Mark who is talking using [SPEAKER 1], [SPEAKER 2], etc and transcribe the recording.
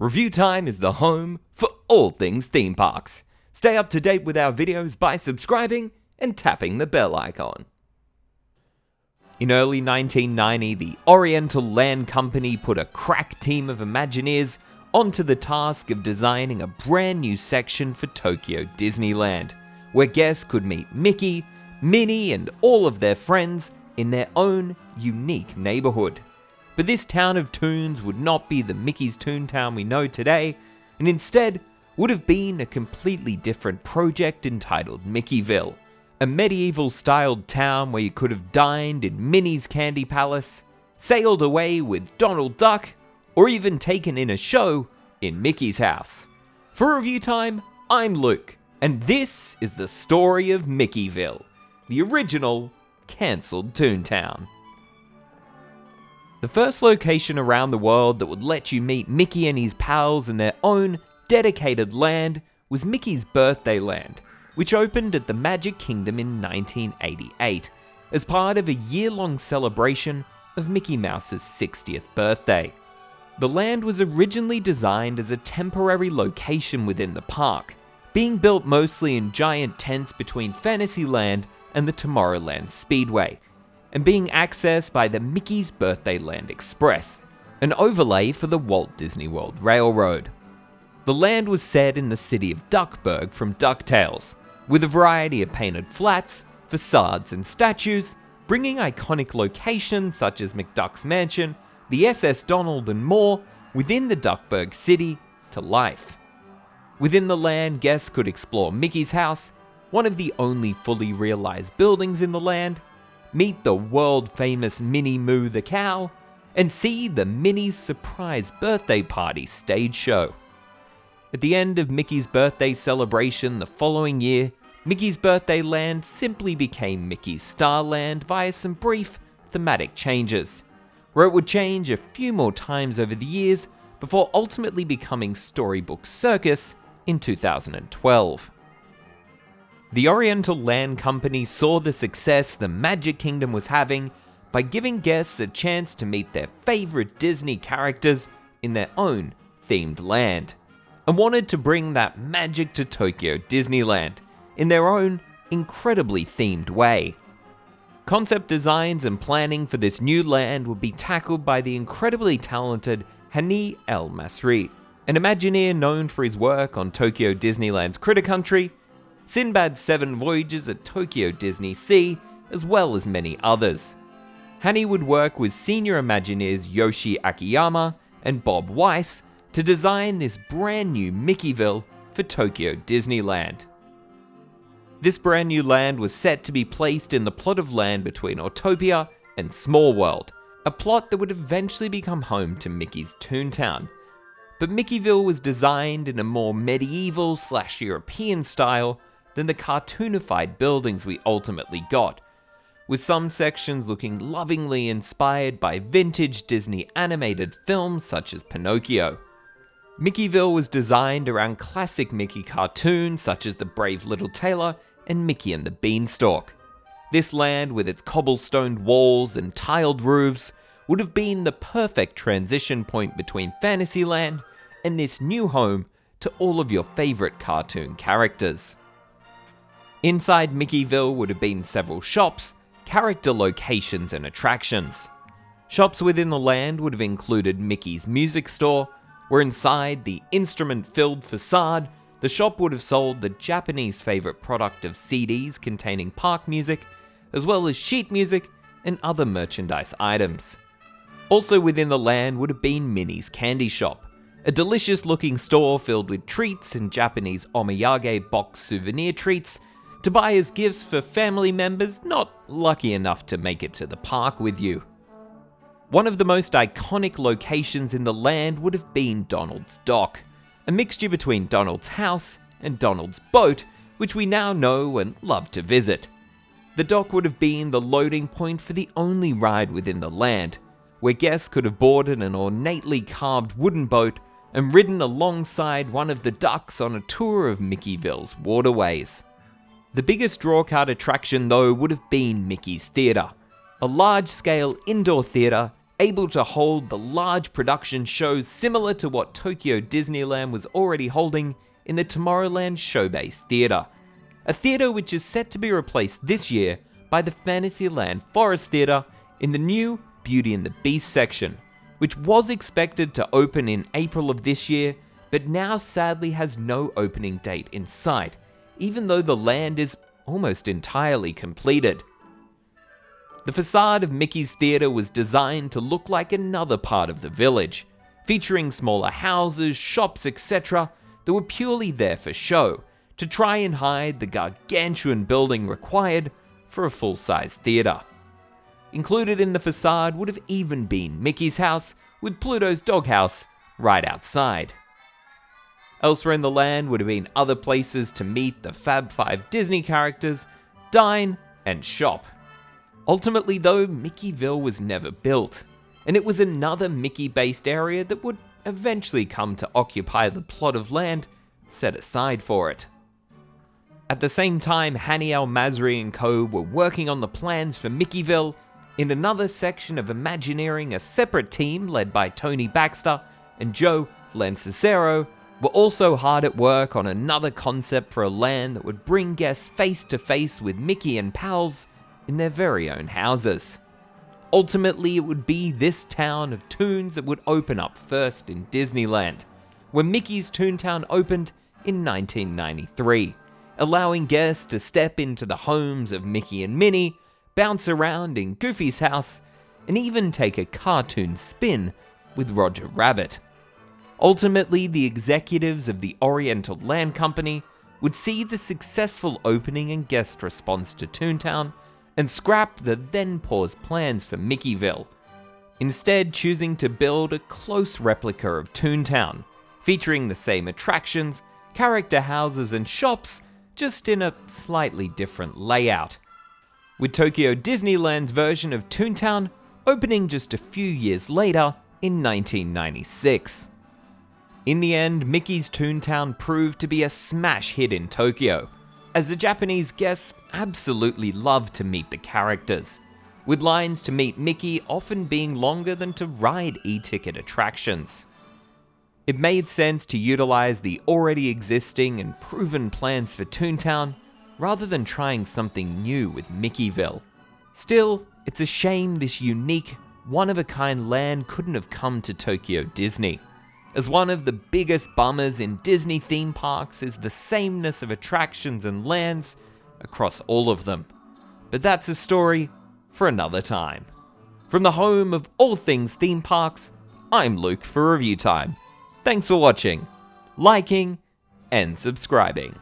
[SPEAKER 1] ReviewTyme is the home for all things theme parks. Stay up to date with our videos by subscribing and tapping the bell icon. In early 1990, the Oriental Land Company put a crack team of Imagineers onto the task of designing a brand new section for Tokyo Disneyland, where guests could meet Mickey, Minnie, and all of their friends in their own unique neighbourhood. But this town of Toons would not be the Mickey's ToonTown we know today, and instead would have been a completely different project entitled Mickeyville, a medieval-styled town where you could have dined in Minnie's Candy Palace, sailed away with Donald Duck, or even taken in a show in Mickey's house. For ReviewTyme, I'm Luke, and this is the story of Mickeyville, the original, cancelled ToonTown. The first location around the world that would let you meet Mickey and his pals in their own dedicated land was Mickey's Birthday Land, which opened at the Magic Kingdom in 1988 as part of a year-long celebration of Mickey Mouse's 60th birthday. The land was originally designed as a temporary location within the park, being built mostly in giant tents between Fantasyland and the Tomorrowland Speedway, and being accessed by the Mickey's Birthday Land Express, an overlay for the Walt Disney World Railroad. The land was set in the city of Duckburg from DuckTales, with a variety of painted flats, facades, and statues, bringing iconic locations such as McDuck's Mansion, the SS Donald, and more within the Duckburg city to life. Within the land, guests could explore Mickey's house, one of the only fully realized buildings in the land, meet the world-famous Minnie Moo the cow, and see the Minnie's surprise birthday party stage show. At the end of Mickey's birthday celebration the following year, Mickey's Birthday Land simply became Mickey's Star Land via some brief thematic changes, where it would change a few more times over the years before ultimately becoming Storybook Circus in 2012. The Oriental Land Company saw the success the Magic Kingdom was having by giving guests a chance to meet their favourite Disney characters in their own themed land, and wanted to bring that magic to Tokyo Disneyland in their own incredibly themed way. Concept designs and planning for this new land would be tackled by the incredibly talented Hani El Masri, an Imagineer known for his work on Tokyo Disneyland's Critter Country, Sinbad's 7 Voyages at Tokyo Disney Sea, as well as many others. Hani would work with senior Imagineers Yoshi Akiyama and Bob Weiss to design this brand new Mickeyville for Tokyo Disneyland. This brand new land was set to be placed in the plot of land between Autopia and Small World, a plot that would eventually become home to Mickey's ToonTown. But Mickeyville was designed in a more medieval/European style than the cartoonified buildings we ultimately got, with some sections looking lovingly inspired by vintage Disney animated films such as Pinocchio. Mickeyville was designed around classic Mickey cartoons such as The Brave Little Tailor and Mickey and the Beanstalk. This land, with its cobblestoned walls and tiled roofs, would have been the perfect transition point between Fantasyland and this new home to all of your favourite cartoon characters. Inside Mickeyville would have been several shops, character locations, and attractions. Shops within the land would have included Mickey's Music Store, where inside the instrument-filled facade, the shop would have sold the Japanese favourite product of CDs containing park music, as well as sheet music and other merchandise items. Also within the land would have been Minnie's Candy Shop, a delicious-looking store filled with treats and Japanese omiyage box souvenir treats to buy as gifts for family members not lucky enough to make it to the park with you. One of the most iconic locations in the land would have been Donald's Dock, a mixture between Donald's house and Donald's boat, which we now know and love to visit. The dock would have been the loading point for the only ride within the land, where guests could have boarded an ornately carved wooden boat and ridden alongside one of the ducks on a tour of Mickeyville's waterways. The biggest drawcard attraction though would have been Mickey's Theatre, a large-scale indoor theatre able to hold the large production shows similar to what Tokyo Disneyland was already holding in the Tomorrowland Showbase Theatre, a theatre which is set to be replaced this year by the Fantasyland Forest Theatre in the new Beauty and the Beast section, which was expected to open in April of this year, but now sadly has no opening date in sight, even though the land is almost entirely completed. The facade of Mickey's Theatre was designed to look like another part of the village, featuring smaller houses, shops, etc. that were purely there for show, to try and hide the gargantuan building required for a full-size theatre. Included in the facade would have even been Mickey's house, with Pluto's doghouse right outside. Elsewhere in the land would have been other places to meet the Fab 5 Disney characters, dine, and shop. Ultimately though, Mickeyville was never built, and it was another Mickey-based area that would eventually come to occupy the plot of land set aside for it. At the same time, Haniel Masri and co. were working on the plans for Mickeyville. In another section of Imagineering, a separate team led by Tony Baxter and Joe Lancicero were also hard at work on another concept for a land that would bring guests face to face with Mickey and pals in their very own houses. Ultimately, it would be this town of Toons that would open up first in Disneyland, where Mickey's ToonTown opened in 1993, allowing guests to step into the homes of Mickey and Minnie, bounce around in Goofy's house, and even take a cartoon spin with Roger Rabbit. Ultimately, the executives of the Oriental Land Company would see the successful opening and guest response to ToonTown and scrap the then paused plans for Mickeyville, instead choosing to build a close replica of ToonTown, featuring the same attractions, character houses and shops, just in a slightly different layout, with Tokyo Disneyland's version of ToonTown opening just a few years later in 1996. In the end, Mickey's ToonTown proved to be a smash hit in Tokyo, as the Japanese guests absolutely loved to meet the characters, with lines to meet Mickey often being longer than to ride e-ticket attractions. It made sense to utilize the already existing and proven plans for ToonTown, rather than trying something new with Mickeyville. Still, it's a shame this unique, one-of-a-kind land couldn't have come to Tokyo Disney, as one of the biggest bummers in Disney theme parks is the sameness of attractions and lands across all of them. But that's a story for another time. From the home of all things theme parks, I'm Luke for ReviewTyme. Thanks for watching, liking, and subscribing.